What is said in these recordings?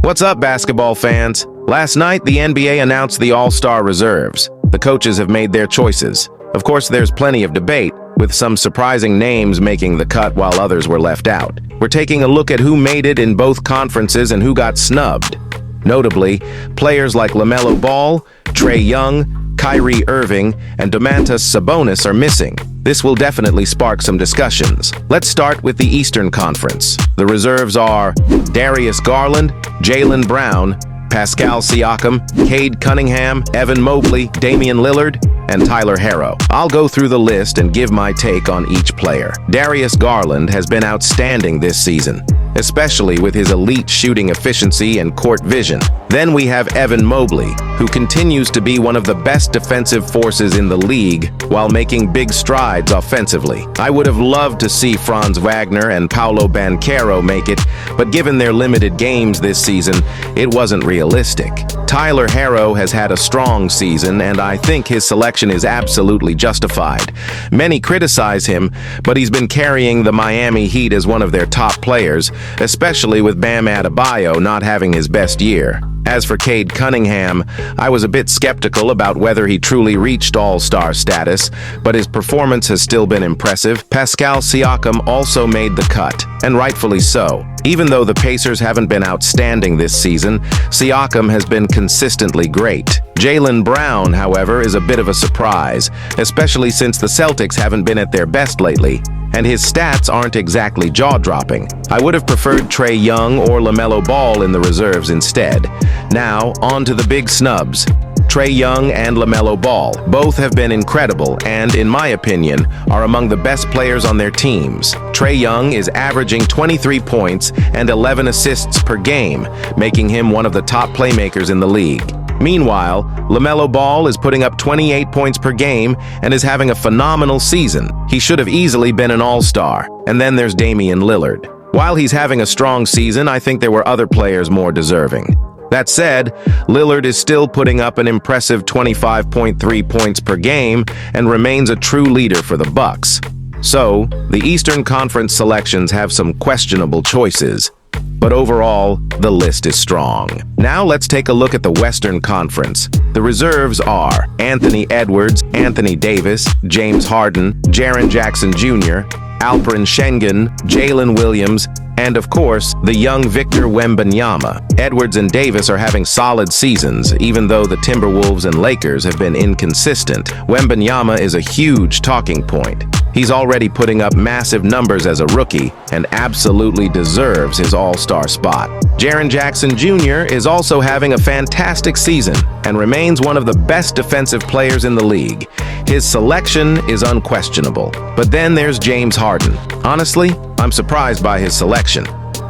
What's up, basketball fans? Last night, the NBA announced the All-Star reserves. The coaches have made their choices. Of course, there's plenty of debate, with some surprising names making the cut while others were left out. We're taking a look at who made it in both conferences and who got snubbed. Notably, players like LaMelo Ball, Trae Young, Kyrie Irving, and Domantas Sabonis are missing. This will definitely spark some discussions. Let's start with the Eastern Conference. The reserves are Darius Garland, Jaylen Brown, Pascal Siakam, Cade Cunningham, Evan Mobley, Damian Lillard, and Tyler Herro. I'll go through the list and give my take on each player. Darius Garland has been outstanding this season, especially with his elite shooting efficiency and court vision. Then we have Evan Mobley, who continues to be one of the best defensive forces in the league while making big strides offensively. I would have loved to see Franz Wagner and Paolo Banchero make it, but given their limited games this season, it wasn't realistic. Tyler Herro has had a strong season, and I think his selection is absolutely justified. Many criticize him, but he's been carrying the Miami Heat as one of their top players, especially with Bam Adebayo not having his best year. As for Cade Cunningham, I was a bit skeptical about whether he truly reached All-Star status, but his performance has still been impressive. Pascal Siakam also made the cut, and rightfully so. Even though the Pacers haven't been outstanding this season, Siakam has been consistently great. Jaylen Brown, however, is a bit of a surprise, especially since the Celtics haven't been at their best lately, and his stats aren't exactly jaw-dropping. I would have preferred Trae Young or LaMelo Ball in the reserves instead. Now, on to the big snubs. Trae Young and LaMelo Ball. Both have been incredible and, in my opinion, are among the best players on their teams. Trae Young is averaging 23 points and 11 assists per game, making him one of the top playmakers in the league. Meanwhile, LaMelo Ball is putting up 28 points per game and is having a phenomenal season. He should have easily been an all-star. And then there's Damian Lillard. While he's having a strong season, I think there were other players more deserving. That said, Lillard is still putting up an impressive 25.3 points per game and remains a true leader for the Bucks. So, the Eastern Conference selections have some questionable choices. But overall, the list is strong. Now let's take a look at the Western Conference. The reserves are Anthony Edwards, Anthony Davis, James Harden, Jaren Jackson Jr., Alperen Sengun, Jalen Williams, and of course, the young Victor Wembanyama. Edwards and Davis are having solid seasons, even though the Timberwolves and Lakers have been inconsistent. Wembanyama is a huge talking point. He's already putting up massive numbers as a rookie and absolutely deserves his all-star spot. Jaren Jackson Jr. is also having a fantastic season and remains one of the best defensive players in the league. His selection is unquestionable. But then there's James Harden. Honestly, I'm surprised by his selection.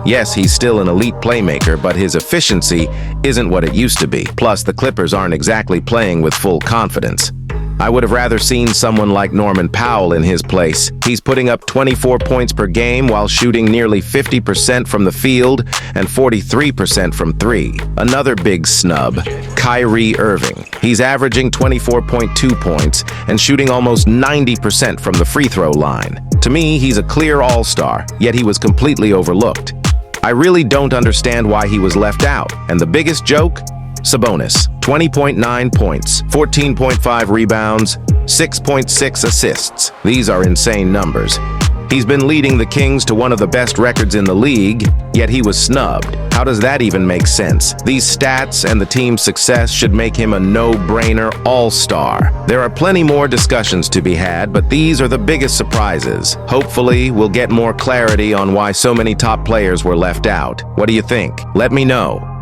Yes, he's still an elite playmaker, but his efficiency isn't what it used to be. Plus, the Clippers aren't exactly playing with full confidence. I would have rather seen someone like Norman Powell in his place. He's putting up 24 points per game while shooting nearly 50% from the field and 43% from three. Another big snub, Kyrie Irving. He's averaging 24.2 points and shooting almost 90% from the free throw line. To me, he's a clear all-star, yet he was completely overlooked. I really don't understand why he was left out. And the biggest joke? Sabonis, 20.9 points, 14.5 rebounds, 6.6 assists. These are insane numbers. He's been leading the Kings to one of the best records in the league, yet he was snubbed. How does that even make sense? These stats and the team's success should make him a no-brainer all-star. There are plenty more discussions to be had, but these are the biggest surprises. Hopefully, we'll get more clarity on why so many top players were left out. What do you think? Let me know.